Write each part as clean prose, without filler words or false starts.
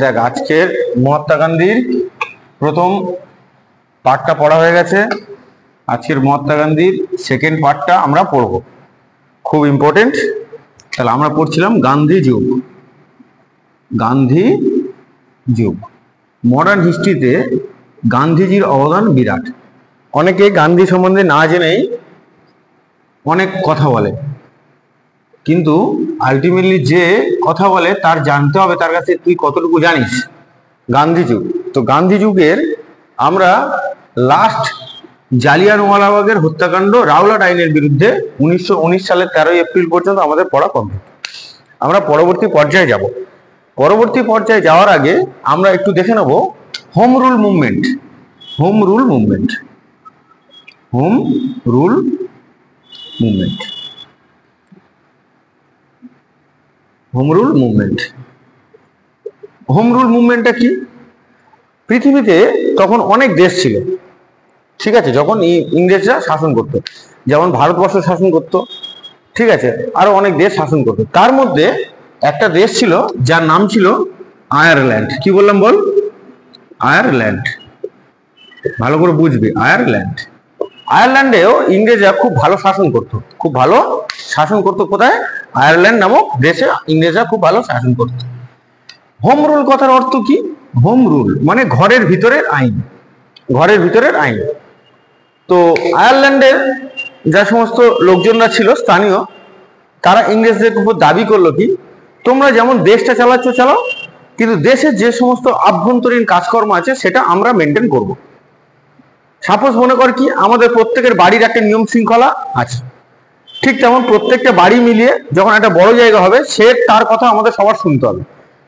দেখ, আজকের মহাত্মা গান্ধীর প্রথম পার্টটা পড়া হয়ে গেছে। আজকের মহাত্মা গান্ধীর সেকেন্ড পার্টটা আমরা পড়ব, খুব ইম্পর্টেন্ট। তাহলে আমরা পড়ছিলাম গান্ধী যুগ। গান্ধী যুগ মডার্ন হিস্ট্রিতে গান্ধীজির অবদান বিরাট। অনেকে গান্ধী সম্বন্ধে না জেনেই অনেক কথা বলে, কিন্তু আলটিমেটলি যে কথা বলে তার জানতে হবে তার কাছে তুই কতটুকু জানিস। গান্ধী যুগ, তো গান্ধী যুগের আমরা লাস্ট জালিয়ানওয়ালাবাগের হত্যাকাণ্ড, রাওলাট আইনের বিরুদ্ধে 1919 সালের 13 এপ্রিল পর্যন্ত আমাদের পড়া কমপ্লিট। আমরা পরবর্তী পর্যায়ে যাব। পরবর্তী পর্যায়ে যাওয়ার আগে আমরা একটু দেখে নেব home rule movement. Home rule movement, home rule movement, home rule movement. Home rule মুভমেন্টটা কি? পৃথিবীতে তখন অনেক দেশ ছিল, ঠিক আছে, যখন ইংরেজরা শাসন করতো, যেমন ভারতবর্ষ শাসন করতো, ঠিক আছে, আরো অনেক দেশ শাসন করতো। তার মধ্যে একটা দেশ ছিল যার নাম ছিল আয়ারল্যান্ড। কি বললাম বল? আয়ারল্যান্ড। ভালো করে বুঝবি, আয়ারল্যান্ড। আয়ারল্যান্ডেও ইংরেজরা খুব ভালো শাসন করতো, খুব ভালো শাসন করতো। কোথায়? আয়ারল্যান্ড নামক দেশে ইংরেজরা খুব ভালো শাসন করতো। হোম রুল কথার অর্থ কি? হোম রুল মানে ঘরের ভিতরের আইন, ঘরের ভিতরের আইন। তো আয়ারল্যান্ডের যা সমস্ত লোকজনরা ছিল স্থানীয়, তারা ইংরেজদের উপর দাবি করলো কি, তোমরা যেমন দেশটা চালাচ্ছ চালাও, কিন্তু দেশের যে সমস্ত আভ্যন্তরীণ কাজকর্ম আছে সেটা আমরা মেনটেন করব। সাপোজ মনে কর কি, আমাদের প্রত্যেকের বাড়ির একটা নিয়ম শৃঙ্খলা আছে, ঠিক তেমন প্রত্যেকটা বাড়ি মিলিয়ে যখন একটা বড় জায়গা হবে সে তার কথা আমাদের সবার শুনতে হবে।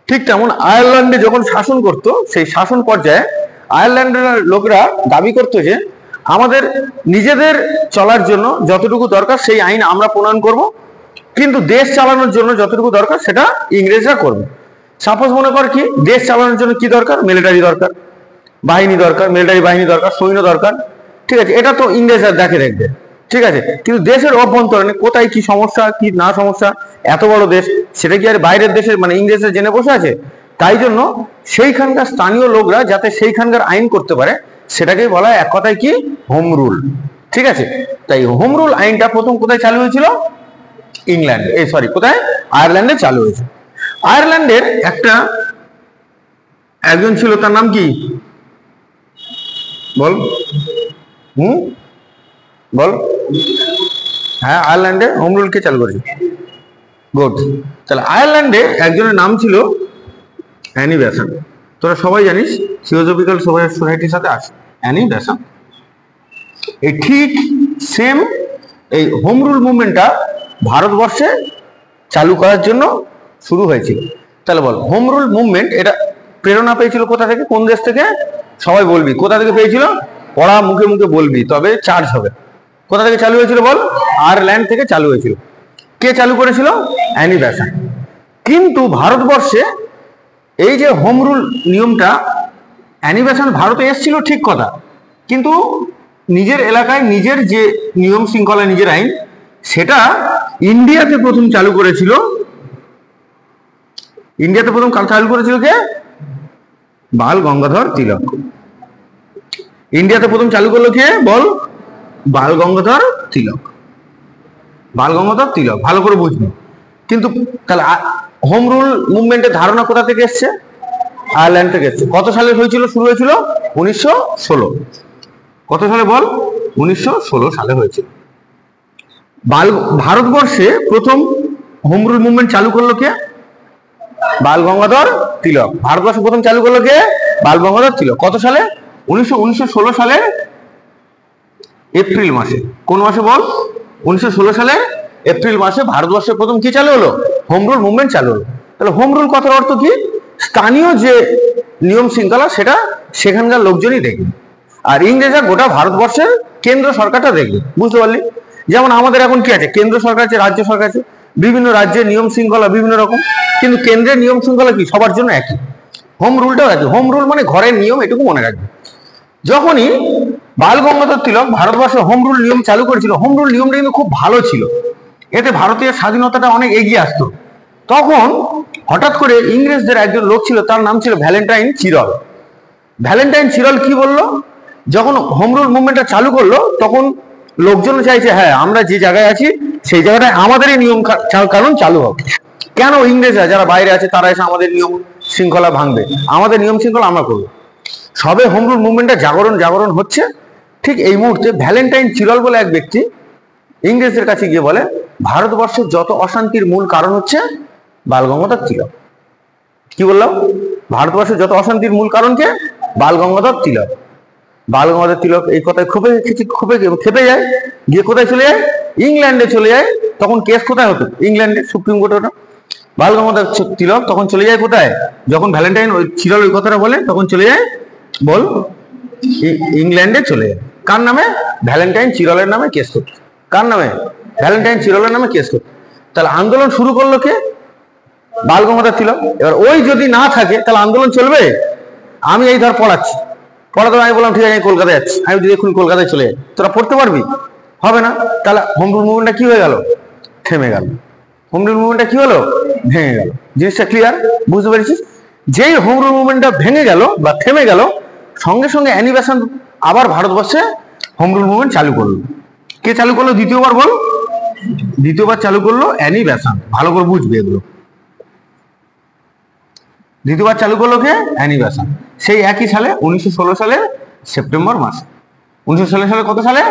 ঠিক তেমন আয়ারল্যান্ডে যখন শাসন করতো, সেই শাসন পর্যায়ে আয়ারল্যান্ডের লোকরা দাবি করতো যে আমাদের নিজেদের চলার জন্য যতটুকু দরকার সেই আইন আমরা প্রণয়ন করব, কিন্তু দেশ চালানোর জন্য যতটুকু দরকার সেটা ইংরেজরা করবে। সাপোজ মনে কর কি, দেশ চালানোর জন্য কি দরকার? মিলিটারি দরকার, বাহিনী দরকার, মিলিটারি বাহিনী দরকার, সৈন্য দরকার, ঠিক আছে, এটা তো ইংরেজরা দেখে দেখবে, ঠিক আছে। কিন্তু দেশের অভ্যন্তরণে কোথায় কি সমস্যা, কি না সমস্যা, এত বড় দেশ, সেটা কি আর বাইরের দেশের মানে ইংরেজরা জেনে বসে আছে? তাই জন্য সেইখানকার স্থানীয় লোকরা যাতে সেইখানকার আইন করতে পারে, সেটাকেই বলা হয় এক কথায় কি, হোম রুল, ঠিক আছে। তাই হোম রুল আইনটা প্রথম কোথায় চালু হয়েছিল? ইংল্যান্ড, সরি, কোথায়? আয়ারল্যান্ডে চালু হয়েছে। আয়ারল্যান্ডের একজন ছিল, তার নাম কি বল? বল। হ্যাঁ, আয়ারল্যান্ডে হোম রুল কে চালু করেছে? গুড। তাহলে আয়ারল্যান্ডে একজনের নাম ছিল অ্যানি বেসান্ট। তোরা সবাই জানিস থিওজফিক্যাল সোসাইটির সাথে আছে অ্যানি বেসান্ট। এই ঠিক সেম এই হোম রুল মুভমেন্টটা ভারতবর্ষে চালু করার জন্য শুরু হয়েছিল। তাহলে বল, হোম রুল মুভমেন্ট এটা প্রেরণা পেয়েছিল কোথা থেকে, কোন দেশ থেকে? সবাই বলবি কোথা থেকে পেয়েছিল, পড়া মুখে মুখে বলবি তবে চার্জ হবে। কোথা থেকে চালু হয়েছিল বল? আয়ারল্যান্ড থেকে চালু হয়েছিল। কে চালু করেছিল? Annie Besant. কিন্তু ভারতবর্ষে এই যে হোম রুল নিয়মটা, অ্যানি বেসান্ট ভারতে এসেছিল ঠিক কথা, কিন্তু নিজের এলাকায় নিজের যে নিয়ম শৃঙ্খলা, নিজের আইন, সেটা ইন্ডিয়াতে প্রথম চালু করেছিল। ইন্ডিয়াতে প্রথম চালু করেছিল কে? বাল গঙ্গাধর তিলক। ইন্ডিয়াতে প্রথম চালু করলো কে বল? বাল গঙ্গাধর তিলক। বাল গঙ্গাধর তিলক, ভালো করে বুঝবি। কিন্তু তাহলে হোম রুল মুভমেন্টের ধারণা কোথা থেকে এসছে? আয়ারল্যান্ড থেকে এসছে। কত সালে হয়েছিল, শুরু হয়েছিল? 1916। কত সালে বল? 1916 সালে হয়েছিল। ভারতবর্ষে প্রথম হোম রুল মুভমেন্ট চালু করলো কে? বাল গঙ্গাধর তিলক। ভারতবর্ষে প্রথম চালু করলো কে? বাল গঙ্গাধর তিলক। কত সালে? 1916 সালে এপ্রিল মাসে। কোন মাসে বল? 1916 সালে এপ্রিল মাসে ভারতবর্ষে প্রথম কি চালু হলো? হোম রুল মুভমেন্ট চালু হলো। তাহলে হোম রুল কথার অর্থ কি? স্থানীয় যে নিয়ম শৃঙ্খলা সেটা সেখানকার লোকজনই দেখবে, আর ইংরেজরা গোটা ভারতবর্ষের কেন্দ্র সরকারটা দেখবে। বুঝতে পারলি? যেমন আমাদের এখন কি আছে, কেন্দ্র সরকার আছে, রাজ্য সরকার আছে, বিভিন্ন রাজ্যের নিয়ম শৃঙ্খলা বিভিন্ন রকম, কিন্তু কেন্দ্রের নিয়ম শৃঙ্খলা কি সবার জন্য একই। হোম রুলটাও একই। হোম রুল মানে ঘরের নিয়ম, এটুকু মনে রাখবে। যখনই বাল গঙ্গাধর তিলক ভারতবর্ষে হোম রুল নিয়ম চালু করেছিল, হোম রুল নিয়মটা কিন্তু খুব ভালো ছিল, এতে ভারতীয় স্বাধীনতাটা অনেক এগিয়ে আসতো। তখন হঠাৎ করে ইংরেজদের একজন লোক ছিল, তার নাম ছিল ভ্যালেন্টাইন চিরল। ভ্যালেন্টাইন চিরল কি বললো, যখন হোম রুল মুভমেন্টটা চালু করলো তখন লোকজন চাইছে হ্যাঁ আমরা যে জায়গায় আছি সেই জায়গাটায় আমাদেরই নিয়ম কানুন চালু হবে। কেন ইংরেজরা যারা বাইরে আছে তারা এসে আমাদের নিয়ম শৃঙ্খলা ভাঙবে? আমাদের নিয়ম শৃঙ্খলা আমরা করবো। সবে হোম রুল মুভমেন্টটা জাগরণ হচ্ছে, ঠিক এই মুহূর্তে ভ্যালেন্টাইন চিরল বলে এক ব্যক্তি ইংরেজদের কাছে গিয়ে বলে ভারতবর্ষের যত অশান্তির মূল কারণ হচ্ছে বালগঙ্গাধর তিলক। কি বললাম? ভারতবর্ষের যত অশান্তির মূল কারণ কে? বালগঙ্গাধর তিলক। বালগঙ্গাধর তিলক এই কথায় খেপে যায়, গিয়ে কোথায় চলে যায়? ইংল্যান্ডে চলে যায়। তখন কেস কোথায় হতো? ইংল্যান্ডে, সুপ্রিম কোর্টে হতো। বালগঙ্গাধর তিলক তখন চলে যায় কোথায়? যখন ভ্যালেন্টাইন ওই চিরল ওই কথাটা বলে তখন চলে যায় বল ইংল্যান্ডে চলে যায়। কার নামে? ভ্যালেন্টাইন চিরলের নামে কেস করতে। কার নামে? ভ্যালেন্টাইন চিরলের নামে কেস করতে। তাহলে আন্দোলন শুরু করলো কে? বালগঙ্গাধর তিলক। এবার ওই যদি না থাকে তাহলে আন্দোলন চলবে? আমি এই ধর পড়াতে আমি বললাম ঠিক আছে আমি কলকাতায় যাচ্ছি, আমি যদি এখন কলকাতায় চলে যাই, তোরা পড়তে পারবি? হবে না। তাহলে হোম রুল মুভমেন্টটা কি হয়ে গেল? থেমে গেল। হোম রুল মুভমেন্টটা কি হলো? ভেঙে গেল। জিনিসটা ক্লিয়ার? বুঝতে পেরেছিস? যেই হোম রুল মুভমেন্টটা ভেঙে গেল বা থেমে গেল, সঙ্গে সঙ্গে অ্যানি বেসান্ট আবার ভারতবর্ষে হোম রুল মুভমেন্ট চালু করলো। কে চালু করলো দ্বিতীয়বার? বল। দ্বিতীয়বার চালু করলো অ্যানি বেসান্ট। ভালো করে বুঝবে এগুলো। দ্বিতীয়বার চালু করলো কে? Annie Besant. সেই একই সালে 1916 সালের সেপ্টেম্বর মাসে। 1916 সালে কত সালে?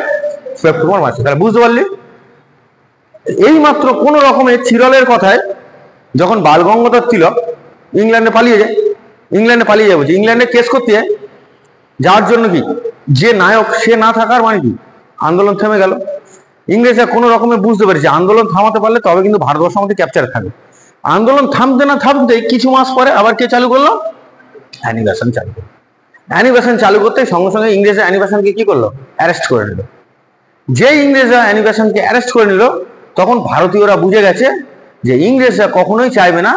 সেপ্টেম্বর মাসে। তাহলে বুঝতে পারলি? এই মাত্র কোন রকমের চিরলের কথায় যখন বালগঙ্গাধর তিলক ইংল্যান্ডে পালিয়ে যায় বলছে, ইংল্যান্ডে কেস করতে যায়, যাওয়ার জন্য কি যে নায়ক সে না থাকার মানে কি আন্দোলন থেমে গেল। ইংরেজরা কোনো রকমে বুঝতে পেরেছে আন্দোলন থামাতে পারলে তবে কিন্তু ভারতবর্ষ আমাদের ক্যাপচার থাকবে। আন্দোলন থামতে না থামতে কিছু মাস পরে আবার কে চালু করলো? অ্যানি বেসান্ট চালু করলো। অ্যানি বেসান্ট চালু করতে সঙ্গে সঙ্গে ইংরেজরা অ্যানি বেসান্টকে কি করলো? অ্যারেস্ট করে নিল। যেই ইংরেজরা অ্যানি বেসান্টকে অ্যারেস্ট করে নিল তখন ভারতীয়রা বুঝে গেছে যে ইংরেজরা কখনোই চাইবে না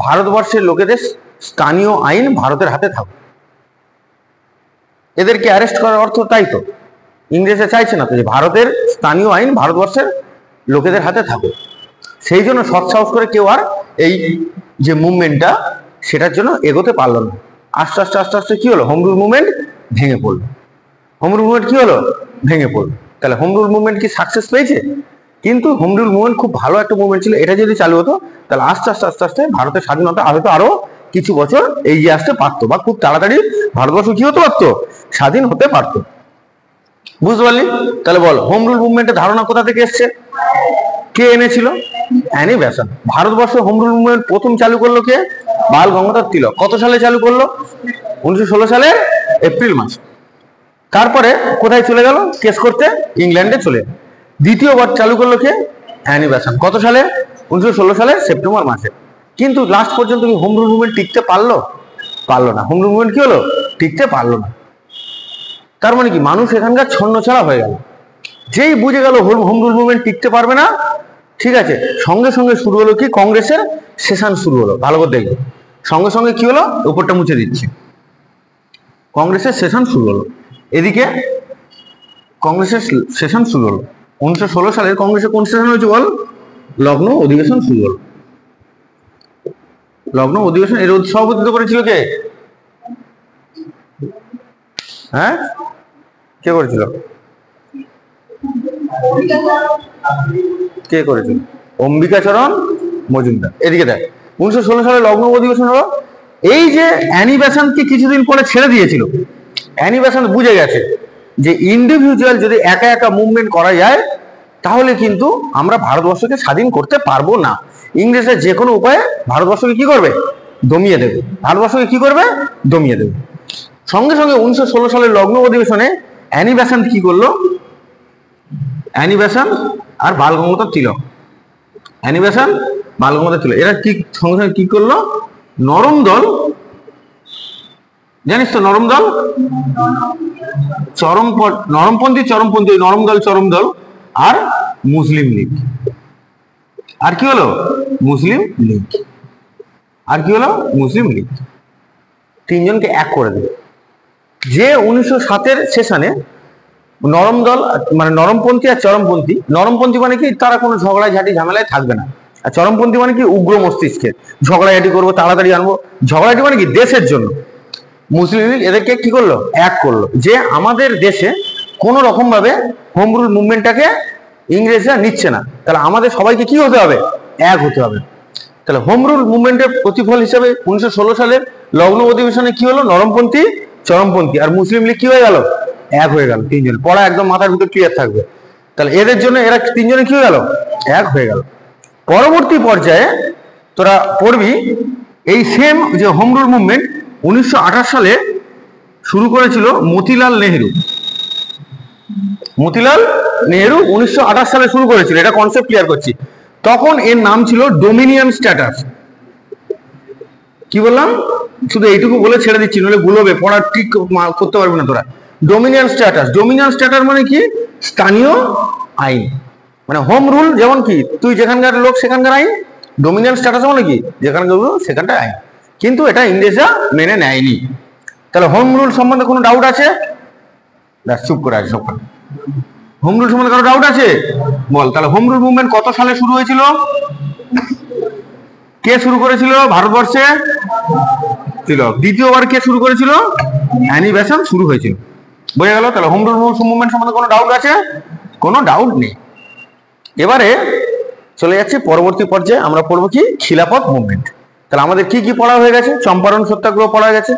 ভারতবর্ষের লোকেদের স্থানীয় আইন ভারতের হাতে থাকুক। এদেরকে অ্যারেস্ট করার অর্থ তাই তো, ইংরেজরা চাইছে না তো যে ভারতের স্থানীয় আইন ভারতবর্ষের লোকেদের হাতে থাকুক। সেই জন্য সৎসাহস করে কেউ আর এই যে মুভমেন্টটা সেটার জন্য এগোতে পারলো না। আস্তে আস্তে কি হলো? হোম রুল মুভমেন্ট ভেঙে পড়লো। হোম রুল মুভমেন্ট কি হলো? ভেঙে পড়লো। তাহলে হোম রুল মুভমেন্ট কি সাকসেস পেয়েছে? কিন্তু হোম রুল মুভমেন্ট খুব ভালো একটা মুভমেন্ট ছিল। এটা যদি চালু হতো তাহলে আস্তে আস্তে ভারতের স্বাধীনতা হয়তো আরো কিছু বছর এগিয়ে আসতে পারতো, বা খুব তাড়াতাড়ি ভারতবর্ষ কি হতে পারতো? স্বাধীন হতে পারতো। বুঝতে পারলি? তাহলে বল হোম রুল মুভমেন্টের ধারণা কোথা থেকে এসছে? কে এনেছিল? Annie Besant. Bharatvarsha home rule movement প্রথম চালু করলো কে? বালগঙ্গাধর তিলক। কত সালে চালু করলো? 1916 সালের এপ্রিল মাসে। তারপরে কোথায় চলে গেল কেস করতে? ইংল্যান্ডে চলে। দ্বিতীয়বার চালু করলো কে? Annie Besant. কত সালে? 1916 সালের সেপ্টেম্বর মাসে। কিন্তু লাস্ট পর্যন্ত কি হোম রুল মুভমেন্ট টিকতে পারলো? না। হোম রুল মুভমেন্ট কি হলো? টিকতে পারলো না। তার মানে কি মানুষ এখানকার ছন্নছাড়া হয়ে গেল। যেই বুঝে গেল হোম রুল মুভমেন্ট টিকতে পারবে না, ঠিক আছে, সঙ্গে সঙ্গে শুরু হলো কি কংগ্রেসের সেশন শুরু হলো। ভালো করে দেখবে, সঙ্গে সঙ্গে কি হলো? উপরটা মুছে দিচ্ছি। কংগ্রেসের সেশন শুরু হলো। এদিকে কংগ্রেসের সেশন শুরু হলো। 1916 সালের কংগ্রেসের কোন সেশন হয়েছে বল? লখনৌ অধিবেশন শুরু হলো। লখনৌ অধিবেশন এর সভাপতিত্ব করেছিল কে? হ্যাঁ, কে করেছিল? কে করেছিল? অম্বিকাচরণ মজুমদার। এদিকে দেখ, 1916 সালে লখনৌ অধিবেশন হলো। এই যে অ্যানি বেসান্টকে কিছুদিন পরে ছেড়ে দিয়েছিল, অ্যানি বেসান্ট বুঝে গেছে যে ইন্ডিভিজুয়াল যদি একা একা মুভমেন্ট করা যায় তাহলে কিন্তু আমরা ভারতবর্ষকে স্বাধীন করতে পারবো না। ইংরেজরা যে কোনো উপায়ে ভারতবর্ষকে কি করবে? দমিয়ে দেবে। ভারতবর্ষকে কি করবে? দমিয়ে দেবে। সঙ্গে সঙ্গে 1916 সালের লখনৌ অধিবেশনে অ্যানি বেসান্ট কি করলো? অ্যানি বেসান্ট আর বালগঙ্গাধর তিলক, অ্যানি বেসান্ট বালগঙ্গাধর তিলক এরা কি সঙ্গে সঙ্গে কি করলো? নরম দল, জানিস তো নরম দল, নরমপন্থী চরমপন্থী, চরম দল আর মুসলিম লীগ। আর কি হলো? মুসলিম লীগ। আর কি হলো? মুসলিম লীগ। তিনজনকে এক করে দেবে। যে 1907-এর সেশনে নরম দল মানে নরমপন্থী আর চরমপন্থী, নরমপন্থী মানে কি তারা কোনো ঝগড়ায় ঝাঁটি ঝামেলায় থাকবে না, আর চরমপন্থী মানে কি উগ্র মস্তিষ্কের, ঝগড়াঝাটি করবো, তাড়াতাড়ি আনবো। ঝগড়াঝাটি মানে কি দেশের জন্য। মুসলিম লীগ এদেরকে কি করলো, এক করলো, যে আমাদের দেশে কোন রকম ভাবে হোম রুল মুভমেন্টটাকে ইংরেজরা নিচ্ছে না, তাহলে আমাদের সবাইকে কি হতে হবে, এক হতে হবে। তাহলে হোম রুল মুভমেন্টের প্রতিফল হিসেবে 1916 সালের লগ্ন অধিবেশনে কি হলো, নরমপন্থী চরমপন্থী আর মুসলিম লীগ কি হয়ে গেল, এক হয়ে গেল। তিনজন পড়া একদম মাথার ভিতর ক্লিয়ার থাকবে। তাহলে এদের জন্য এরা তিনজনে কি হয়ে গেল, এক হয়ে গেল। পরবর্তী পর্যায়ে তোরা পড়বি এই সেম যে হোম রুল মুভমেন্ট 1928 সালে শুরু করেছিল মতিলাল নেহেরু। মতিলাল নেহেরু 1928 সালে শুরু করেছিল, এটা কনসেপ্ট ক্লিয়ার করছি। তখন এর নাম ছিল ডোমিনিয়ন স্ট্যাটাস। কি বললাম, শুধু এইটুকু বলে ছেড়ে দিচ্ছি, নইলে ভুলবে, পড়া ঠিক করতে পারবি না তোরা। ডোমিনিয়ন স্ট্যাটাস, ডোমিনিয়ন স্ট্যাটাস মানে কি, স্থানীয় আইন। মানে হোম রুল যেমন কি তুই যেখানকার লোক সেখানকার আইন, ডোমিনিয়ন স্ট্যাটাস মানে কি যেখানকার লোক সেখানটার আইন। কিন্তু এটা ইংরেজরা মেনে নেয়নি। তাহলে হোম রুল সম্বন্ধে কোনো ডাউট আছে? চুপ করে আছে সব। হোম রুল সম্বন্ধে কোনো ডাউট আছে বল। তাহলে হোম রুল মুভমেন্ট কত সালে শুরু হয়েছিল, কে শুরু করেছিল ভারতবর্ষে? তিলক। দ্বিতীয়বার কে শুরু করেছিল? অ্যানি বেসান্ট শুরু হয়েছিল। বোঝা গেল? তাহলে হোম রুল মুভমেন্ট সম্বন্ধে কোনো ডাউট আছে? কোনো ডাউট নেই। এবারে চলে যাচ্ছে পরবর্তী পর্যায়ে, আমরা পড়বো কি, খিলাফত মুভমেন্ট। তাহলে আমাদের কি কি পড়া হয়ে গেছে? চম্পারণ সত্যাগ্রহ পড়া হয়ে গেছে,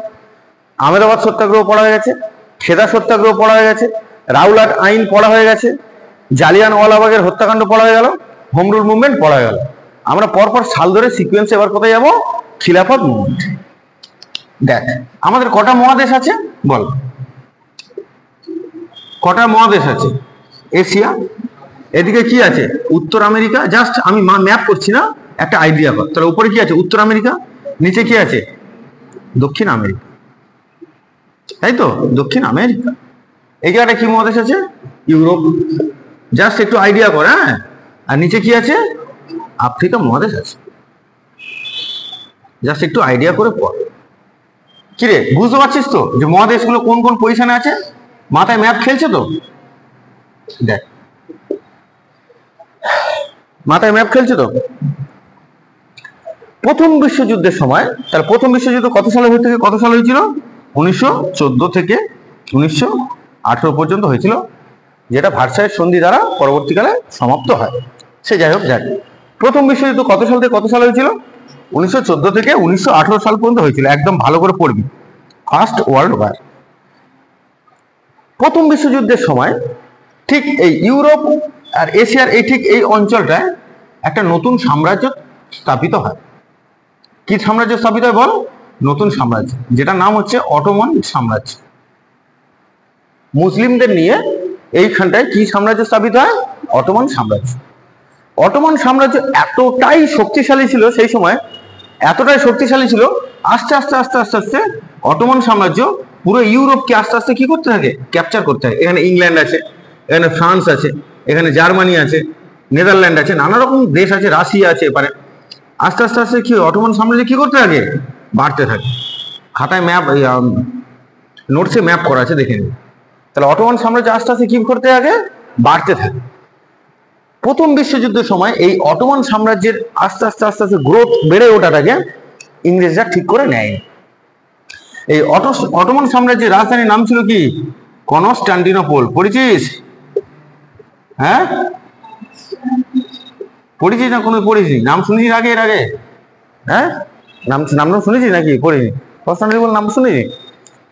আহমেদাবাদ সত্যাগ্রহ পড়া হয়ে গেছে, খেদা সত্যাগ্রহ পড়া হয়ে গেছে, রাউলাট আইন পড়া হয়ে গেছে, জালিয়ানওয়ালাবাগের হত্যাকাণ্ড পড়া হয়ে গেল, হোম রুল মুভমেন্ট পড়া হয়ে গেল। আমরা পরপর সাল ধরে সিকোয়েন্সে এবার কোথায় যাবো, খিলাফত মুভমেন্ট। দেখ আমাদের কটা মহাদেশ আছে বল, কটা মহাদেশ আছে? এশিয়া, এদিকে কি আছে, উত্তর আমেরিকা। জাস্ট আমি ম্যাপ করছি না, একটা আইডিয়া কর। তাহলে উপরে কি আছে, উত্তর আমেরিকা, নিচে কি আছে, দক্ষিণ আমেরিকা, তাই তো, দক্ষিণ আমেরিকা। এই জায়গাটা কি মহাদেশ আছে, ইউরোপ। জাস্ট একটু আইডিয়া কর। হ্যাঁ, আর নিচে কি আছে, আফ্রিকা মহাদেশ আছে। জাস্ট একটু আইডিয়া করে পড়। কিরে বুঝতে পারছিস তো যে মহাদেশগুলো কোন কোন পজিশনে আছে? মাথায় ম্যাপ খেলছে তো? দেখ মাথায় ম্যাপ খেলছে তো। প্রথম বিশ্বযুদ্ধের সময়, তাহলে প্রথম বিশ্বযুদ্ধ কত সালে থেকে কত সালে হয়েছিল? 1914 থেকে 1918 পর্যন্ত হয়েছিল, যেটা ভার্সাইয়ের সন্ধি দ্বারা পরবর্তীকালে সমাপ্ত হয়। সে যাই হোক, যাই, প্রথম বিশ্বযুদ্ধ কত সাল থেকে কত সালে হয়েছিল? 1914 থেকে 1918 সাল পর্যন্ত হয়েছিল। একদম ভালো করে পড়বি। First world war. প্রথম বিশ্বযুদ্ধের সময় ঠিক এই ইউরোপ আর এশিয়ার এই ঠিক এই অঞ্চলটায় একটা নতুন সাম্রাজ্য স্থাপিত হয়। কি সাম্রাজ্য স্থাপিত হয় বল? নতুন সাম্রাজ্য, যেটা নাম হচ্ছে অটোমান সাম্রাজ্য। মুসলিমদের নিয়ে এইখানটায় কি সাম্রাজ্য স্থাপিত হয়? অটোমান সাম্রাজ্য। অটোমান সাম্রাজ্য এতটাই শক্তিশালী ছিল সেই সময়, এতটাই শক্তিশালী ছিল, আস্তে আস্তে আস্তে আস্তে আস্তে অটোমান সাম্রাজ্য পুরো ইউরোপকে আস্তে আস্তে কি করতে থাকে? ক্যাপচার করতে থাকে। এখানে ইংল্যান্ড আছে, এখানে ফ্রান্স আছে, এখানে জার্মানি আছে, নেদারল্যান্ড আছে, নানা রকম দেশ আছে, রাশিয়া আছে। এবারে আস্তে আস্তে আস্তে কি অটোমান সাম্রাজ্য কি করতে থাকে? বাড়তে থাকে। খাতায় ম্যাপ, নোটসে ম্যাপ করা আছে, দেখে নিন। তাহলে অটোমান সাম্রাজ্য আস্তে আস্তে কি করতে থাকে? বাড়তে থাকে। প্রথম বিশ্বযুদ্ধের সময় এই অটোমান সাম্রাজ্যের আস্তে আস্তে আস্তে আস্তে গ্রোথ বেড়ে ওঠাটাকে ইংরেজরা ঠিক করে নেয়। এই অটোমান সাম্রাজ্যের রাজধানীর নাম ছিল কি? কনস্টান্টিনোপল। পড়েছিস? হ্যাঁ, পড়েছিস না কোনো? পড়েছিস? নাম শুনেছিস আগে, এর আগে? হ্যাঁ, নাম নাম শুনেছিস নাকি? পড়িনি? কনস্টান্টিনোপল নাম শুনেছিস?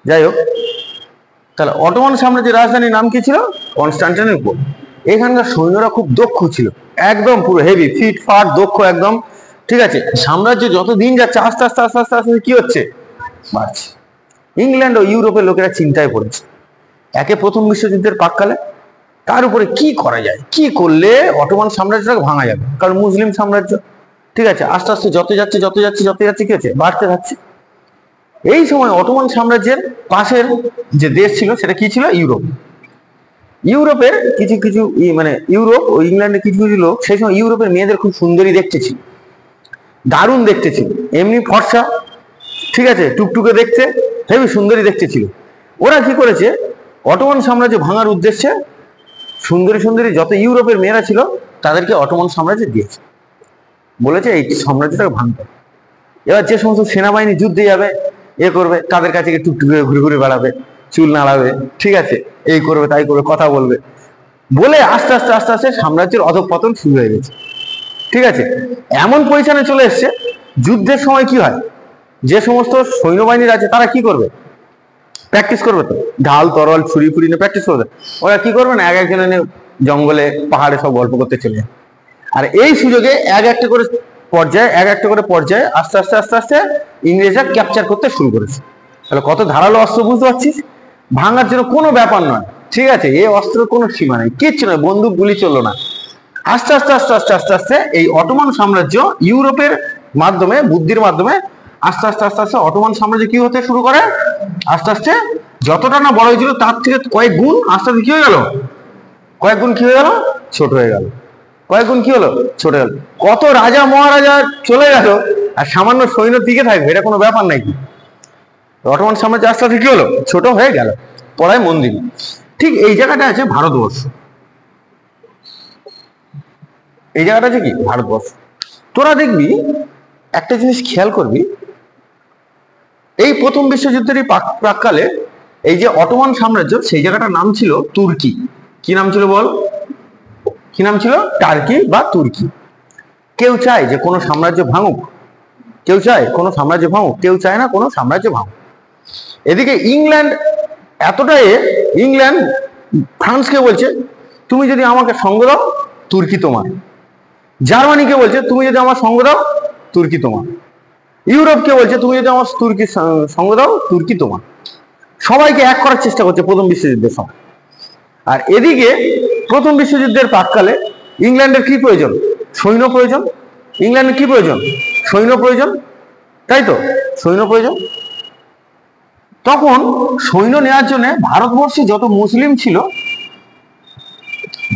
যাই হোক, তাহলে অটোমান সাম্রাজ্যের রাজধানীর নাম কি ছিল? কনস্টান্টিনোপল। এখানকার সৈন্যরা খুব দক্ষ ছিল, একদম পুরো হেভি, ফিট ফাট, দক্ষ একদম। ঠিক আছে, সাম্রাজ্য যত দিন যাচ্ছে আস্তে আস্তে আস্তে আস্তে আস্তে কি হচ্ছে? বাড়ছে। ইংল্যান্ড ও ইউরোপের লোকেরা চিন্তায় পড়েছে, একে প্রথম বিশ্বযুদ্ধের প্রাক্কালে তার উপরে কি করা যায়, কি করলে অটোমান সাম্রাজ্যটাকে ভাঙা যাবে। কারণ মুসলিম সাম্রাজ্য, ঠিক আছে, আস্তে আস্তে যত যাচ্ছে যত যাচ্ছে যত যাচ্ছে কি হচ্ছে? বাড়তে থাকছে। এই সময় অটোমান সাম্রাজ্যের পাশের যে দেশ ছিল সেটা কি ছিল? ইউরোপ। ইউরোপের কিছু কিছু মানে ইউরোপ ও ইংল্যান্ডের কিছু কিছু লোক সেই সময় ইউরোপের মেয়েদের খুব সুন্দরী দেখতে ছিল, দারুণ দেখতে ছিল, এমনি ফর্সা, ঠিক আছে, টুকটুকে দেখতে, হেবি সুন্দরী দেখতে ছিল। ওরা কি করেছে? অটোমান সাম্রাজ্য ভাঙার উদ্দেশ্যে সুন্দরী সুন্দরী যত ইউরোপের মেয়েরা ছিল তাদেরকে অটোমান সাম্রাজ্যে দিয়েছে। বলেছে এই সাম্রাজ্যটাকে ভাঙতে। এবার যে সমস্ত সেনাবাহিনী যুদ্ধে যাবে, করবে, তাদের কাছে টুকটুক করে ঘুরে ঘুরে বেড়াবে, চুল নাড়াবে, ঠিক আছে, এই করবে তাই করবে, কথা বলবে, বলে আস্তে আস্তে আস্তে আস্তে সাম্রাজ্যের অধঃপতন শুরু হয়ে গেছে। ঠিক আছে, এমন পজিশনে চলে এসছে, যুদ্ধের সময় কি হয়, যে সমস্ত সৈন্যবাহিনীর আছে তারা কি করবে, প্র্যাকটিস করবে, তো ঢাল তরল ছুরি ফুরি নিয়ে প্র্যাকটিস করবে। ওরা কি করবে না, এক একজনে নিয়ে জঙ্গলে পাহাড়ে সব গল্প করতে চলে যায়। আর এই সুযোগে এক একটা করে পর্যায়ে আস্তে আস্তে আস্তে আস্তে ইংরেজরা ক্যাপচার করতে শুরু করেছে। তাহলে কত ধারালো অস্ত্র বুঝতে পারছিস, ভাঙার জন্য কোনো ব্যাপার নয়। ঠিক আছে, এই অস্ত্রের কোনো সীমা নেই, কিচ্ছু নয়, বন্দুক গুলি চললো না। আস্তে আস্তে আস্তে আস্তে আস্তে আস্তে এই অটোমান সাম্রাজ্য ইউরোপের মাধ্যমে, বুদ্ধির মাধ্যমে আস্তে আস্তে আস্তে আস্তে অটোমান সাম্রাজ্য কি হতে শুরু করে, আস্তে আস্তে যতটা না বড় হয়েছিল তার থেকে কয়েক গুণ আস্তে আস্তে কি হয়ে গেল, কয়েক গুণ কি হয়ে গেল, ছোট হয়ে গেল, কয়েক গুণ কি হলো, ছোট গেল। কত রাজা মহারাজা চলে গেল, আর সামান্য সৈন্য টিকে থাকবে, এটা কোনো ব্যাপার নাকি? অটোমান সাম্রাজ্য আস্তে আস্তে কি হলো, ছোট হয়ে গেল। পড়ায় মন দিন। ঠিক এই জায়গাটা আছে ভারতবর্ষ, এই জায়গাটা আছে কি ভারতবর্ষ। তোরা দেখবি একটা জিনিস খেয়াল করবি, এই প্রথম বিশ্বযুদ্ধের প্রাককালে এই যে অটোমান সাম্রাজ্য, সেই জায়গাটার নাম ছিল তুর্কি। কি নাম ছিল বল, কি নাম ছিল, টার্কি বা তুর্কি। কেউ চায় যে কোনো সাম্রাজ্য ভাঙুক, কেউ চায় কোনো সাম্রাজ্য ভাঙুক, কেউ চায় না কোনো সাম্রাজ্য ভাঙুক। এদিকে ইংল্যান্ড এতটাই, ইংল্যান্ড ফ্রান্সকে বলছে তুমি যদি আমাকে সঙ্গ দাও তুর্কি তোমার, জার্মানিকে বলছে তুমি যদি আমার সঙ্গ দাও তুর্কি তোমার, ইউরোপকে বলছে তুমি যদি আমার তুর্কি সঙ্গ দাও তুর্কি তোমার। সবাইকে এক করার চেষ্টা করছে প্রথম বিশ্বযুদ্ধের সময়। আর এদিকে প্রথম বিশ্বযুদ্ধের প্রাককালে ইংল্যান্ডের কি প্রয়োজন, সৈন্য প্রয়োজন। ইংল্যান্ডের কি প্রয়োজন, সৈন্য প্রয়োজন, তাই তো, সৈন্য প্রয়োজন। তখন সৈন্য নেওয়ার জন্য ভারতবর্ষে যত মুসলিম ছিল,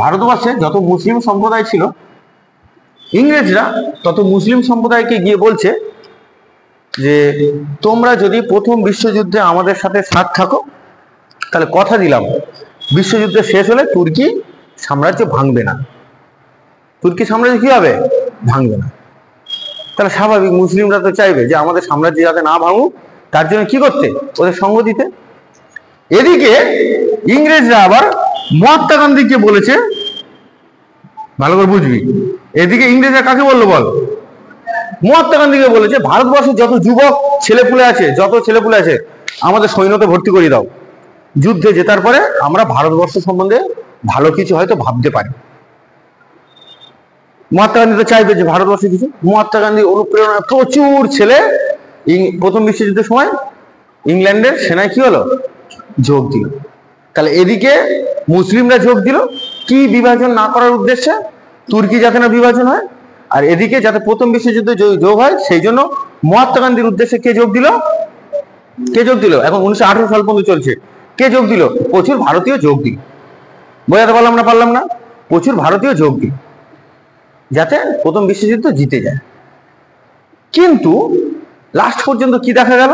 ভারতবর্ষে যত মুসলিম সম্প্রদায় ছিল, ইংরেজরা তত মুসলিম সম্প্রদায়কে গিয়ে বলছে যে তোমরা যদি প্রথম বিশ্বযুদ্ধে আমাদের সাথে সাথ থাকো, তাহলে কথা দিলাম বিশ্বযুদ্ধ শেষ হলে তুর্কি সাম্রাজ্য ভাঙবে না, তুর্কি সাম্রাজ্য কি হবে, ভাঙবে না। তাহলে স্বাভাবিক মুসলিমরা তো চাইবে যে আমাদের সাম্রাজ্য যাতে না ভাঙুক, তার জন্য কি করতে, ওদের সঙ্গ দিতে। এদিকে ইংরেজরা আবার মহাত্মা গান্ধীকে বলেছে, ভালো করে বুঝবি, এদিকে ইংরেজরা কাকে বললো বল, মহাত্মা গান্ধীকে বলেছে ভারতবর্ষের যত যুবক ছেলেপুলে আছে, যত ছেলেপুলে আছে আমাদের সৈন্যতে ভর্তি করে দাও, যুদ্ধে জেতার পরে আমরা ভারতবর্ষ সম্বন্ধে ভালো কিছু হয়তো ভাবতে পারি। মহাত্মা গান্ধী তো চাইবে যে ভারতবর্ষে কিছু। মহাত্মা গান্ধীর অনুপ্রেরণা প্রচুর ছেলে প্রথম বিশ্বযুদ্ধের সময় ইংল্যান্ডের সেনায় কি হলো, যোগ দিল। তাহলে এদিকে মুসলিমরা যোগ দিল কি, বিভাজন না করার উদ্দেশ্যে, তুর্কি যাতে না বিভাজন হয়, আর এদিকে যাতে প্রথম বিশ্বযুদ্ধে যোগ হয় সেই জন্য মহাত্মা গান্ধীর উদ্দেশ্যে কে যোগ দিল, কে যোগ দিল, এখন 1918 সাল পর্যন্ত চলছে, কে যোগ দিল, প্রচুর ভারতীয় যোগ দিল। বোঝাতে পারলাম না, প্রচুর ভারতীয় যোগ দিল যাতে প্রথম বিশ্বযুদ্ধ জিতে যায়। কিন্তু লাস্ট পর্যন্ত কি দেখা গেল,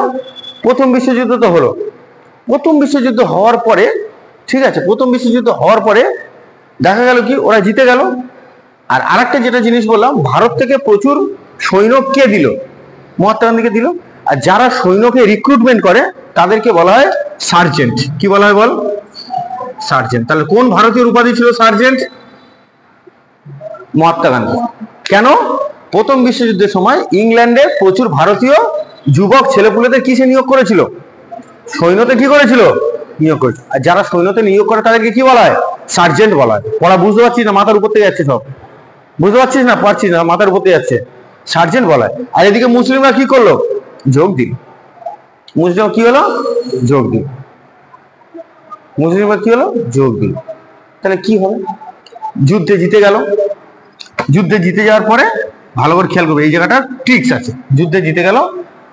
প্রথম বিশ্বযুদ্ধ তো হলো, প্রথম বিশ্বযুদ্ধ হওয়ার পরে, ঠিক আছে, প্রথম বিশ্বযুদ্ধ হওয়ার পরে দেখা গেল কি ওরা জিতে গেল। আর আরেকটা যেটা জিনিস বললাম, ভারত থেকে প্রচুর সৈন্য কে দিল, মহাত্মা গান্ধীকে দিল। আর যারা সৈন্যকে রিক্রুটমেন্ট করে তাদেরকে বলা হয় সার্জেন্ট। কি বলা হয় বল, সার্জেন্ট। তাহলে কোন ভারতীয় উপাধি ছিল সার্জেন্ট, মহাত্মা গান্ধী। কেন, প্রথম বিশ্বযুদ্ধের সময় ইংল্যান্ডে প্রচুর ভারতীয় যুবক ছেলেপুলেদের কিসে নিয়োগ করেছিল, সৈন্যতে কি করেছিল, নিয়োগ করেছিল। আর যারা সৈন্যতে নিয়োগ করে তাদেরকে কি বলা হয়, সার্জেন্ট বলা হয়। পড়া বুঝতে পারছিস না, মাথার উপর থেকে যাচ্ছে সব, বুঝতে পারছিস না, পারছিস না, মাথার উপর থেকে যাচ্ছে, সার্জেন্ট বলা হয়। আর এদিকে মুসলিমরা কি করলো, যোগ দিল, মুসলিম কি হলো, যোগ দিল, মুসলিমরা কি হলো, যোগ দিল। তাহলে কি হবে, যুদ্ধে জিতে গেল। যুদ্ধে জিতে যাওয়ার পরে ভালো করে খেয়াল করবে, এই জায়গাটা ট্রিক্স আছে। যুদ্ধে জিতে গেল,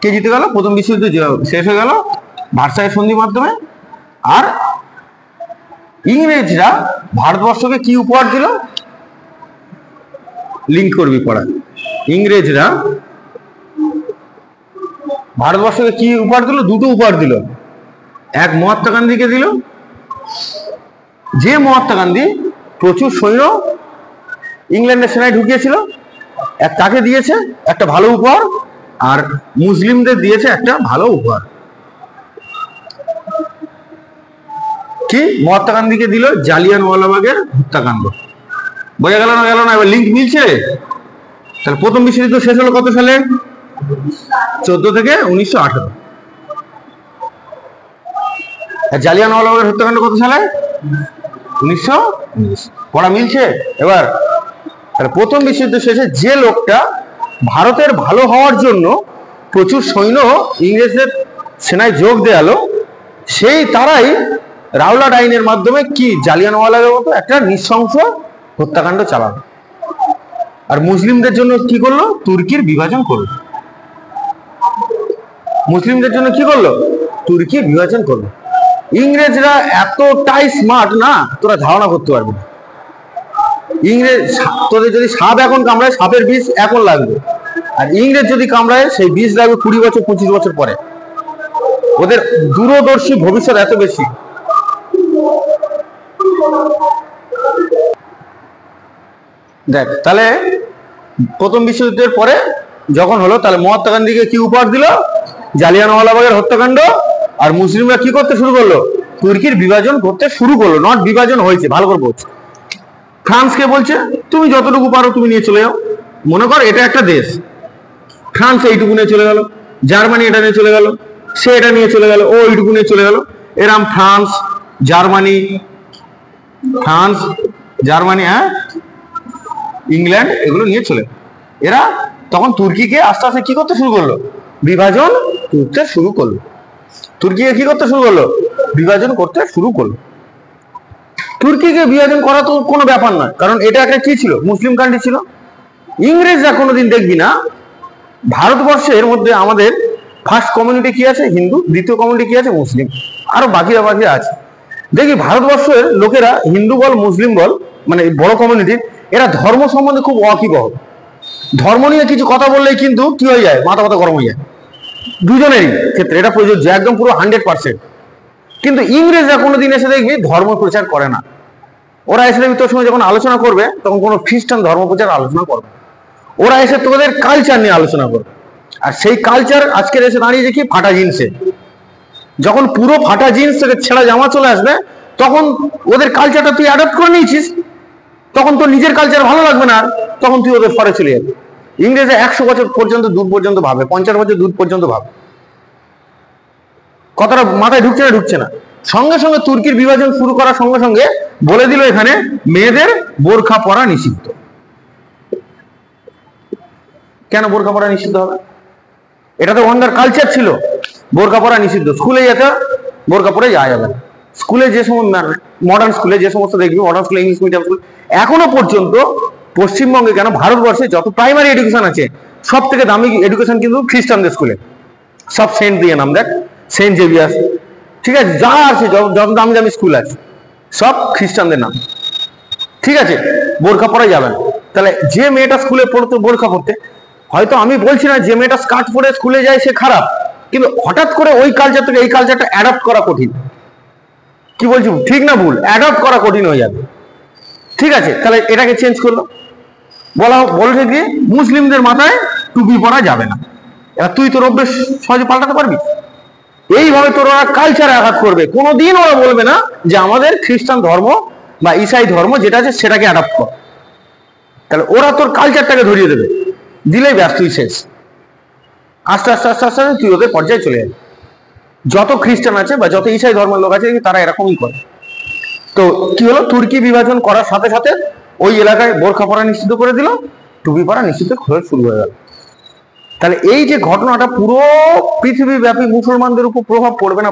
কে জিতে গেল, প্রথম বিশ্বযুদ্ধ শেষ হয়ে গেল ভার্সাই সন্ধির মাধ্যমে। আর ইংরেজরা ভারতবর্ষকে কি উপহার দিল, লিঙ্ক করবি পড়া, ইংরেজরা ভারতবর্ষকে কি উপহার দিল, দুটো উপহার দিল। এক মহাত্মা গান্ধীকে দিল, যে মহাত্মা গান্ধী প্রচুর সৈন্য ইংল্যান্ডের সেনায় ঢুকিয়েছিল, এক তাকে দিয়েছে একটা ভালো উপহার, আর মুসলিমদের দিয়েছে একটা ভালো উপহার। কি? মহাত্মা গান্ধীকে দিল জালিয়ানওয়ালাবাগের হত্যাকাণ্ড। বোঝা গেল না? গেল না? এবার লিঙ্ক মিলছে? তাহলে প্রথম বিশ্বযুদ্ধ শেষ হলো কত সালে? 14 থেকে 1918। জালিয়ানওয়ালাবাগের হত্যাকাণ্ড কত সালে? 1919। পড়া মিলছে? এবার তাহলে প্রথম বিশ্বযুদ্ধ শেষে যে লোকটা ভারতের ভালো হওয়ার জন্য প্রচুর সৈন্য ইংরেজদের সেনায় যোগ দেয়ালো, সেই তারাই রাওলাট আইনের মাধ্যমে কি জালিয়ানওয়ালাবাগের মতো একটা নৃশংস হত্যাকাণ্ড চালালো। আর মুসলিমদের জন্য কি করলো? তুর্কির বিভাজন করলো। মুসলিমদের জন্য কি করলো? তুর্কি বিভাজন করলো। ইংরেজরা এতটাই স্মার্ট না, তোরা ধারণা করতে পারবি না। ইংরেজ, তোদের যদি সাপ এখন কামড়ায়, সাপের বিষ এখন লাগবে, আর ইংরেজ যদি কামড়ায় সেই বিষ লাগবে 20 বছর 25 বছর পরে। ওদের দূরদর্শী ভবিষ্যৎ এত বেশি। দেখ, তাহলে প্রথম বিশ্বযুদ্ধের পরে যখন হলো, তাহলে মহাত্মা গান্ধীকে কি উপহার দিল? জালিয়ানওয়ালাবাগের হত্যাকাণ্ড। আর মুসলিমরা কি করতে শুরু করলো? তুর্কির বিভাজন করতে শুরু করলো। নট বিভাজন হয়েছে, ভালো করে বলছে। ফ্রান্সকে বলছে তুমি যতটুকু পারো তুমি নিয়ে চলে যাও। মনে কর এটা একটা দেশ, ফ্রান্স এইটুকু নিয়ে চলে গেল, জার্মানি এটা নিয়ে চলে গেল, সে এটা নিয়ে চলে গেল, ও এইটুকু নিয়ে চলে গেল। এরম ফ্রান্স জার্মানি, হ্যাঁ, ইংল্যান্ড, এগুলো নিয়ে চলে। এরা তখন তুর্কিকে আস্তে আস্তে কি করতে শুরু করলো? বিভাজন করতে শুরু করলো। তুর্কিকে কি করতে শুরু করলো? বিভাজন করতে শুরু করলো। তুর্কিকে বিভাজন করা তো কোনো ব্যাপার নয়, কারণ এটা একটা কি ছিল? মুসলিম কান্ট্রি ছিল। ইংরেজরা কোনোদিন দেখবি না ভারতবর্ষের মধ্যে আমাদের ফার্স্ট কমিউনিটি কি আছে? হিন্দু। দ্বিতীয় কমিউনিটি কি আছে? মুসলিম। আরো বাকি আছে। দেখি ভারতবর্ষের লোকেরা, হিন্দু বল মুসলিম বল, মানে বড় কমিউনিটি, এরা ধর্ম সম্বন্ধে খুব ওয়াকিবহ। ধর্ম নিয়ে কিছু কথা বললেই কিন্তু কি হয়ে যায়? মাথা গরম হয়ে যায়। দুজনেরই ক্ষেত্রে এটা প্রযোজ্য, একদম পুরো 100%। কিন্তু ইংরেজরা কোনোদিন এসে দেখবি ধর্ম প্রচার করে না। ওরা এসে দেখবি তোর সঙ্গে যখন আলোচনা করবে তখন কোনো খ্রিস্টান ধর্ম প্রচার আলোচনা করবে। ওরা এসে তোদের কালচার নিয়ে আলোচনা করবে। আর সেই কালচার আজকের এসে দাঁড়িয়ে দেখি ফাটা জিন্সে। যখন পুরো ফাটা জিন্স থেকে ছেঁড়া জামা চলে আসবে, তখন ওদের কালচারটা তুই অ্যাডপ্ট করে নিয়েছিস, তখন তোর নিজের কালচার ভালো লাগবে না, তখন তুই ওদের পরে চলে যাবে। ইংরেজরা 100 বছর পর্যন্ত দূর পর্যন্ত ভাবে, 50 বছর দূর পর্যন্ত ভাবে। কথাটা মাথায় ঢুকছে না। সঙ্গে সঙ্গে তুর্কির বিভাজন শুরু করার সঙ্গে সঙ্গে বলে দিল এখানে মেয়েদের বোরখা পরা নিষিদ্ধ। কেন বোরখা পরা নিষিদ্ধ হবে? এটা তো ওনার কালচার ছিল, বোরখা পরা নিষিদ্ধ। স্কুলে যেতে বোরখা পরে যাওয়া যাবে না। স্কুলে যে সমস্ত মডার্ন স্কুলে যে সমস্ত দেখবি, মডার্ন স্কুলে, ইংলিশ মিডিয়াম স্কুল, এখনো পর্যন্ত পশ্চিমবঙ্গে কেন ভারতবর্ষে যত প্রাইমারি এডুকেশন আছে, সব থেকে দামি এডুকেশন কিন্তু খ্রিস্টানদের স্কুলে। সব সেন্ট দিয়ে নাম, দেখ, সেন্ট জেভিয়ার্স, ঠিক আছে, যা আছে যত দামি দামি স্কুল আছে সব খ্রিস্টানদের নাম। ঠিক আছে, বোরখা পরা যাবে না। তাহলে যে মেয়েটা স্কুলে পড়তো বোরখা পড়তে, হয়তো আমি বলছি না যে মেয়েটা স্কার্ট পরে স্কুলে যায় সে খারাপ, কিন্তু হঠাৎ করে ওই কালচার থেকে এই কালচারটা অ্যাডপ্ট করা কঠিন। কি বলছি, ঠিক না ভুল? অ্যাডপ্ট করা কঠিন হয়ে যাবে। ঠিক আছে, তাহলে এটাকে চেঞ্জ করলো। বলছে কি মুসলিমদের মাথায় টুপি পরা যাবে না। এবার তুই তোর অভ্যেস সহজে পাল্টাতে পারবি? এইভাবে তোর ওরা কালচারে আঘাত করবে। কোনোদিন ওরা বলবে না যে আমাদের খ্রিস্টান ধর্ম বা ঈসাই ধর্ম যেটা আছে সেটাকে অ্যাডপ্ট কর। তাহলে ওরা তোর কালচারটাকে ধরিয়ে দেবে, দিলেই ব্যাস তুই শেষ। আস্তে আস্তে আস্তে আস্তে তুই ওদের পর্যায়ে চলে যাবি। যত খ্রিস্টান আছে বা যত ঈসাই ধর্মের লোক আছে তারা এরকমই করে। তো কি হলো, তুর্কি বিভাজন করার সাথে সাথে ওই এলাকায় বোরখা পরা নিষিদ্ধ করে দিল, টুপি পরা নিষিদ্ধ শুরু হয়ে গেল। তাহলে এই যে ঘটনাটা পুরো পৃথিবীব্যাপী মুসলমানদের উপর প্রভাব পড়বে না?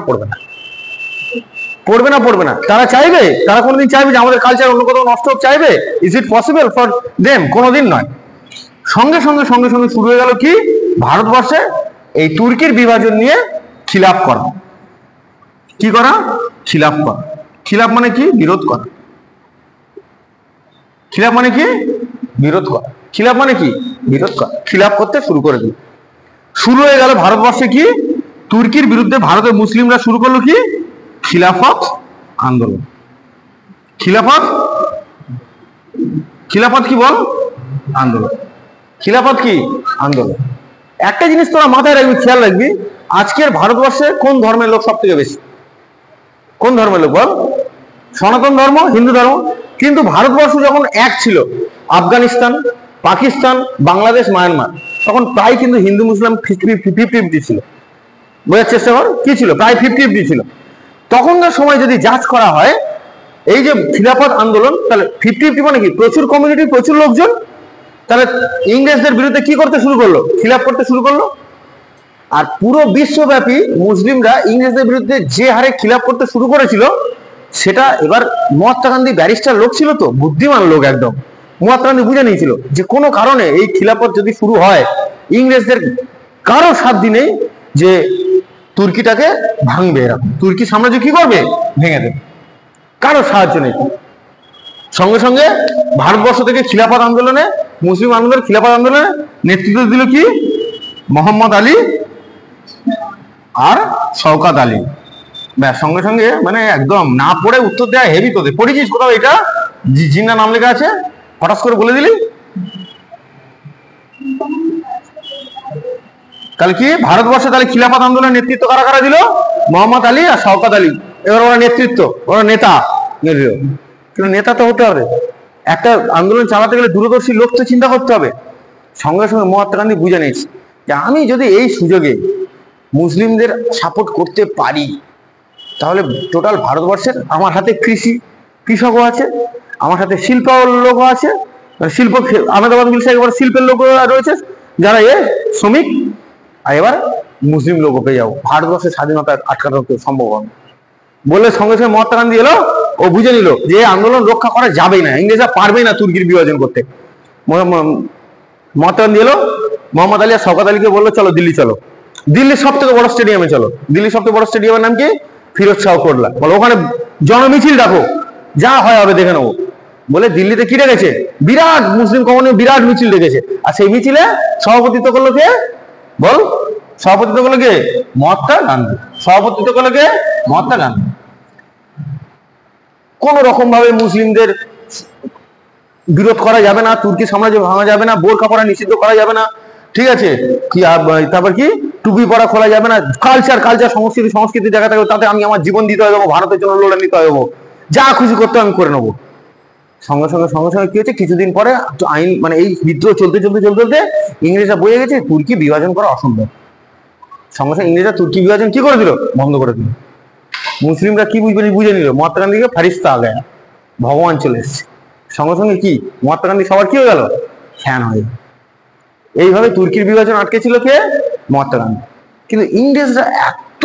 পড়বে না। তারা চাইবে? তারা কোনোদিন চাইবে যে আমাদের কালচার অন্য কোথাও নষ্ট হোক? চাইবে? Is it possible for them? কোনোদিন নয়। সঙ্গে সঙ্গে শুরু হয়ে গেল কি ভারতবর্ষে এই তুর্কির বিভাজন নিয়ে খিলাফ করা। কি করা? খিলাফ করা। খিলাফ মানে কি? বিরোধ করা। খিলাফ মানে কি? বিরোধ করা। খিলাফ মানে কি? বিরোধ করা। খিলাফ করতে শুরু করে দিল। শুরু হয়ে গেল ভারতবর্ষে কি তুর্কির বিরুদ্ধে ভারতের মুসলিমরা শুরু করলো কি খিলাফত আন্দোলন। খিলাফত কি বল? আন্দোলন। খিলাফত কি আন্দোলন। একটা জিনিস তোরা মাথায় রাখবি, খেয়াল রাখবি, আজকের ভারতবর্ষে কোন ধর্মের লোক সব থেকে বেশি? কোন ধর্মের লোক বল? সনাতন ধর্ম, হিন্দু ধর্ম। কিন্তু ভারতবর্ষ যখন এক ছিল, আফগানিস্তান, পাকিস্তান, বাংলাদেশ, মায়ানমার, তখন প্রায় কিন্তু হিন্দু মুসলিম 50-50 ছিল। বোঝার চেষ্টা কর, কি ছিল? প্রায় 50-50 ছিল। তখনকার সময় যদি জাজ করা হয় এই যে খিলাফত আন্দোলন, তাহলে 50-50 মানে কি? প্রচুর কমিউনিটি, প্রচুর লোকজন। তাহলে ইংরেজদের বিরুদ্ধে কি করতে শুরু করলো? খিলাফ করতে শুরু করলো। আর পুরো বিশ্বব্যাপী মুসলিমরা ইংরেজদের বিরুদ্ধে যে হারে খিলাফ করতে শুরু করেছিল, সেটা এবার মহাত্মা গান্ধী ব্যারিস্টার লোক ছিল, তো বুদ্ধিমান লোক একদম। মহাত্মা গান্ধী বুঝে নিয়েছিল যে কোনো কারণে এই খিলাফত যদি শুরু হয়, ইংরেজদের কারো সাধ্য নেই যে তুর্কিটাকে ভাঙবে। এরা তুর্কি সাম্রাজ্য কি করবে? ভেঙে দেবে। কারো সাহায্য নেই। সঙ্গে সঙ্গে ভারতবর্ষ থেকে খিলাফত আন্দোলনে, মুসলিম আন্দোলন, খিলাফত আন্দোলনে নেতৃত্ব দিল কি? মোহাম্মদ আলী আর শওকত আলী। ব্যাস, সঙ্গে সঙ্গে মানে একদম না পড়ে উত্তর দেওয়া হেভি। তোদের পড়েছিস কোথাও এটা? জিন্না নাম লেখা আছে, হঠাৎ করে বলে দিলি। তাহলে কি ভারতবর্ষে তাহলে খিলাফত আন্দোলনের নেতৃত্ব কারা কারা দিল? মোহাম্মদ আলী আর শওকত আলী। এবার ওরা নেতৃত্ব, ওরা নেতা। কিন্তু নেতা তো হতে হবে, একটা আন্দোলন চালাতে গেলে দূরদর্শী লোক তো চিন্তা করতে হবে। সঙ্গে সঙ্গে মহাত্মা গান্ধী বুঝে নিয়েছে যে আমি যদি এই সুযোগে মুসলিমদের সাপোর্ট করতে পারি, তাহলে টোটাল ভারতবর্ষের, আমার হাতে কৃষকও আছে, আমার হাতে শিল্প লোকও আছে, শিল্প, আহমেদাবাদ মিলসে একবার শিল্পের লোক রয়েছে, যারা শ্রমিক। আর এবার মুসলিম লোকও পেয়ে যাবো, ভারতবর্ষের স্বাধীনতা আটকানো সম্ভব হবে বলে সঙ্গে সঙ্গে মহাত্মা গান্ধী এলো। ও বুঝে নিল যে আন্দোলন রক্ষা করা যাবেই না, ইংরেজরা পারবেই না তুর্কির বিভাজন করতে। মহাত্মা গান্ধী এলো, মোহাম্মদ আলী আর শওকত আলীকে বললো চলো দিল্লি চলো, দিল্লির সব থেকে বড় স্টেডিয়ামে চলো। দিল্লির সব থেকে বড় স্টেডিয়ামের নাম কি? ফিরোজ শাহ কোটলা। বলো ওখানে জনমিছিল ডাকো, যা হয় হবে দেখে নেবো। বলে দিল্লিতে কি ডেকেছে? বিরাট মুসলিম কমিউনিটি বিরাট মিছিল ডেকেছে। আর সেই মিছিলে সভাপতিত্ব করলো কে? বল, সভাপতিত্ব করলো কে? মহাত্মা গান্ধী। সভাপতিত্ব করলো কে? মহাত্মা গান্ধী। কোন রকম ভাবে মুসলিমদের বিরোধ করা যাবে না, তুর্কি সাম্রাজ্য ভাঙা যাবে না, বোরকা পরা নিষিদ্ধ করা যাবে না, ঠিক আছে? কি তারপর কি টুপি পরা খোলা যাবে না, কালচার সংস্কৃতি জায়গা থাকবে, তাতে আমি আমার জীবন দিতে হবে, ভারতের জন্য লড়ে নিতে হবে, যা খুশি করতে আমি করে নেবো। সঙ্গে সঙ্গে কি হচ্ছে? কিছুদিন পরে আইন, মানে এই বিদ্রোহ চলতে ইংরেজরা বুঝে গেছে তুর্কি বিভাজন করা অসম্ভব। সঙ্গে সঙ্গে ইংরেজরা তুর্কি বিভাজন কি করে দিল? বন্ধ করে দিল। মুসলিমরা কি বুঝে নিল? মহাত্মা গান্ধীকে ফারিস্তা আ গয়া, ভগবান চলে এসছে। সঙ্গে সঙ্গে কি মহাত্মা গান্ধী সবার কি হয়ে গেল? ফ্যান হয়ে গেল। এইভাবে তুর্কির বিভাজন আটকে ছিল কে? মহাত্মা গান্ধী। কিন্তু ইংরেজরা এত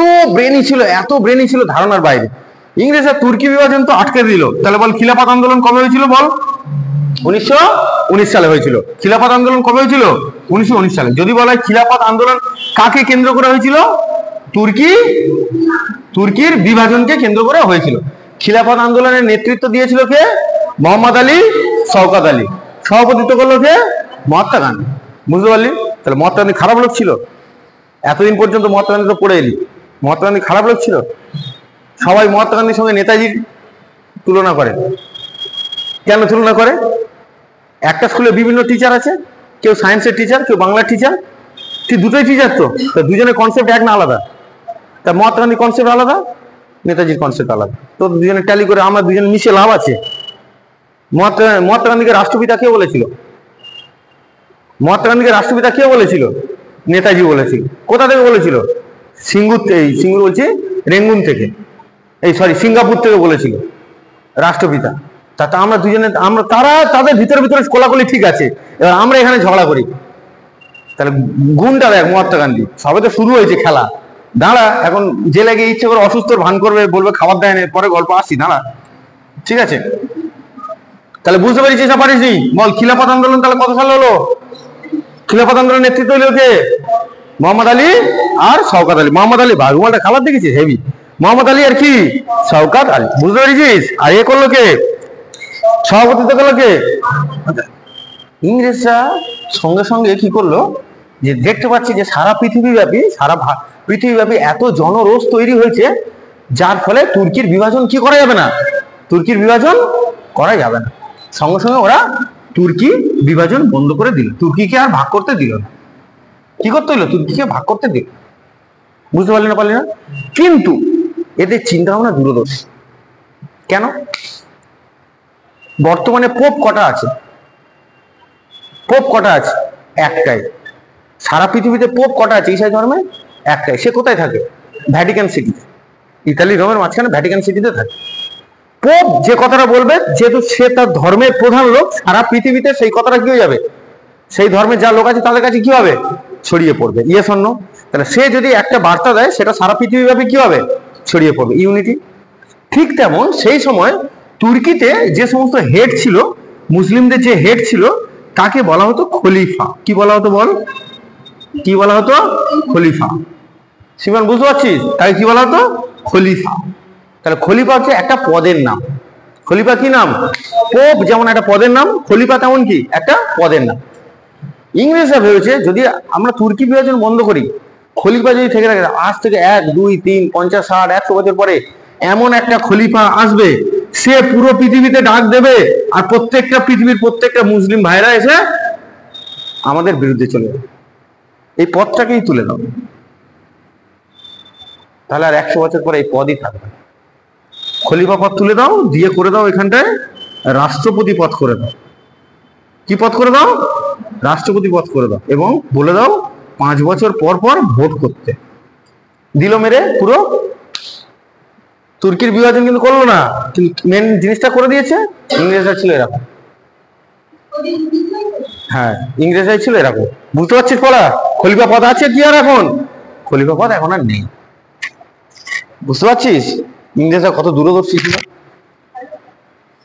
ব্রেনি ছিল ধারণার বাইরে। ইংরেজরা তুর্কি বিভাজন তো আটকে দিল। তাহলে বল খিলাফত আন্দোলন কবে হয়েছিল? বল, 1919 সালে হয়েছিল। খিলাফত আন্দোলন কবে হয়েছিল? 1919 সালে। যদি বলা হয় খিলাফত আন্দোলন কাকে কেন্দ্র করে হয়েছিল? তুর্কির বিভাজনকে কেন্দ্র করে হয়েছিল। খিলাফত আন্দোলনের নেতৃত্ব দিয়েছিল কে? মোহাম্মদ আলী, শওকত আলী। সভাপতিত্ব করলো কে? মহাত্মা গান্ধী। বুঝতে পারলি? তাহলে মহাত্মা গান্ধী খারাপ লোক ছিল? এতদিন পর্যন্ত মহাত্মা গান্ধী তো পড়ে এলি, মহাত্মা গান্ধী খারাপ লোক ছিল? সবাই মহাত্মা গান্ধীর সঙ্গে নেতাজির তুলনা করে। কেন তুলনা করে? একটা স্কুলে বিভিন্ন টিচার আছে, কেউ সায়েন্সের টিচার, কেউ বাংলার টিচার, ঠিক দুটোই টিচার। তো দুজনের কনসেপ্ট এক না আলাদা? তা মহাত্মা গান্ধীর কনসেপ্ট আলাদা, নেতাজির কনসেপ্ট আলাদা। তো দুজনে ট্যালি করে আমরা দুজনে মিশে লাভ আছে? মহাত্মা গান্ধীকে রাষ্ট্রপিতা কে বলেছিল? মহাত্মা গান্ধীকে রাষ্ট্রপিতা কে বলেছিল? নেতাজি বলেছিল। কোথা থেকে বলেছিল? সিঙ্গুর বলছি, রেঙ্গুন থেকে, সিঙ্গাপুর থেকে বলেছিল রাষ্ট্রপিতা। তা আমরা দুজনে, তারা তাদের ভিতরে কোলাকুলি ঠিক আছে, এবার আমরা এখানে ঝগড়া করি। তাহলে গুণটা দেখ মহাত্মা গান্ধী। সবে তো শুরু হয়েছে খেলা, দাঁড়া। এখন জেলে গিয়ে ইচ্ছে করে অসুস্থ ভান করবে, বলবে খাবার দেয় না, পরে গল্প আসছি, দাঁড়া, ঠিক আছে? তাহলে বুঝতে পারিস না? পারিস নি? বল, খিলাফত আন্দোলন তাহলে কত সালে হলো? খিলাফত আন্দোলনের নেতৃত্ব হলো কে? মোহাম্মদ আলী আর শওকত আলী। মোহাম্মদ আলী বাঘুমালটা খাবার দেখেছিস? হেভি। মোহাম্মদ আলী আর কি? শওকত আলী। বুঝতে পেরেছিস? আর এ করলো কে? সভাপতিত্ব করলো কে? ইংরেজরা সঙ্গে সঙ্গে কি করলো, যে দেখতে পাচ্ছি যে সারা পৃথিবীব্যাপী এত জনরোষ তৈরি হয়েছে, যার ফলে তুর্কির বিভাজন কি করা যাবে না? তুর্কির বিভাজন করা যাবে না। সঙ্গে সঙ্গে ওরা তুর্কি বিভাজন বন্ধ করে দিল, তুর্কিকে আর ভাগ করতে দিল না। কি করতে হলো? তুর্কিকে ভাগ করতে দিল। বুঝতে পারলি না? পারলি না? কিন্তু এদের চিন্তা ভাবনা দূরদর্শী। কেন? বর্তমানে পোপ কটা আছে? পোপ কটা আছে? একটাই। সারা পৃথিবীতে পোপ কটা আছে ঈসাই ধর্মে? একটাই। সে কোথায় থাকে? ভ্যাটিকান সিটিতে। ইতালি রোমের মাঝখানে ভ্যাটিকান সিটিতে থাকে। পোপ যে কথাটা বলবে, যেহেতু সে তার ধর্মের প্রধান লোক, সারা পৃথিবীতে সেই কথাটা কি হয়ে যাবে? সেই ধর্মের যা লোক আছে তাদের কাছে কি হবে? ছড়িয়ে পড়বে। Yes or no? তাহলে সে যদি একটা বার্তা দেয়, সেটা সারা পৃথিবীব্যাপী কি হবে? ছড়িয়ে পড়বে। ইউনিটি। ঠিক তেমন সেই সময় তুর্কিতে যে সমস্ত হেড ছিল, মুসলিমদের যে হেড ছিল, তাকে বলা হতো খলিফা। কি বলা হতো বল? কি বলা হতো? খলিফা। সিমান বুঝতে পারছিস? তাকে কি বলা হতো? খলিফা। তাহলে খলিফা হচ্ছে একটা পদের নাম। খলিফা কি নাম? পোপ যেমন একটা পদের নাম, খলিফা তেমন কি একটা পদের নাম। ইংরেজরা ভেবেছে যদি আমরা তুর্কি বিভাজন বন্ধ করি, খলিফা যদি থেকে থাকে, আজ থেকে 1, 2, 3, 50, 60, 100 বছর পরে এমন একটা খলিফা আসবে, সে পুরো পৃথিবীতে ডাক দেবে, আর প্রত্যেকটা পৃথিবীর প্রত্যেকটা মুসলিম ভাইরা এসে আমাদের বিরুদ্ধে চলে যাবে। এই পদটাকেই তুলে দাও, তাহলে আর 100 বছর পরে এই পদই থাকবে। খলিফা পদ তুলে দাও, দিয়ে করে দাও এখানটায় রাষ্ট্রপতি পদ করে দাও। কি পদ করে দাও? রাষ্ট্রপতি পদ করে দাও। এবং বলে দাও 5 বছর পর পর ভোট করতে। দিল মেরে পুরো। তুর্কির বিভাজন কিন্তু করলো না, কিন্তু মেন জিনিসটা করে দিয়েছে। ইংরেজরা ছিল এরকম। হ্যাঁ, ইংরেজরাই ছিল এরকম। বুঝতে পারছিস পড়া? খলিফা পদ আছে কি আর এখন? খলিফা পদ এখন আর নেই। বুঝতে পারছিস ইংরেজরা কত দূরদর্শী ছিল?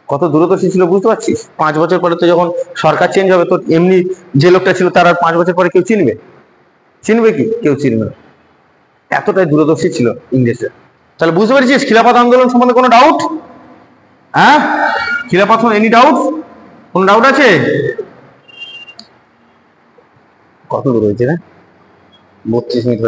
কত দূরদর্শী ছিল বুঝতে পারছিস? 5 বছর পরে তো যখন সরকার চেঞ্জ হবে, তো এমনি যে লোকটা ছিল তার আর 5 বছর পরে কেউ চিনবে? চিনবে কি? কেউ চিনবে না। এতটাই দূরদর্শী ছিল ইংরেজরা। তাহলে বুঝতে পেরেছিস খিলাফত আন্দোলন সম্বন্ধে কোনো ডাউট? হ্যাঁ, খিলাফত এনি ডাউট? কোন ডাউট আছে? কত দূর হয়েছে না? 32 মিনিট।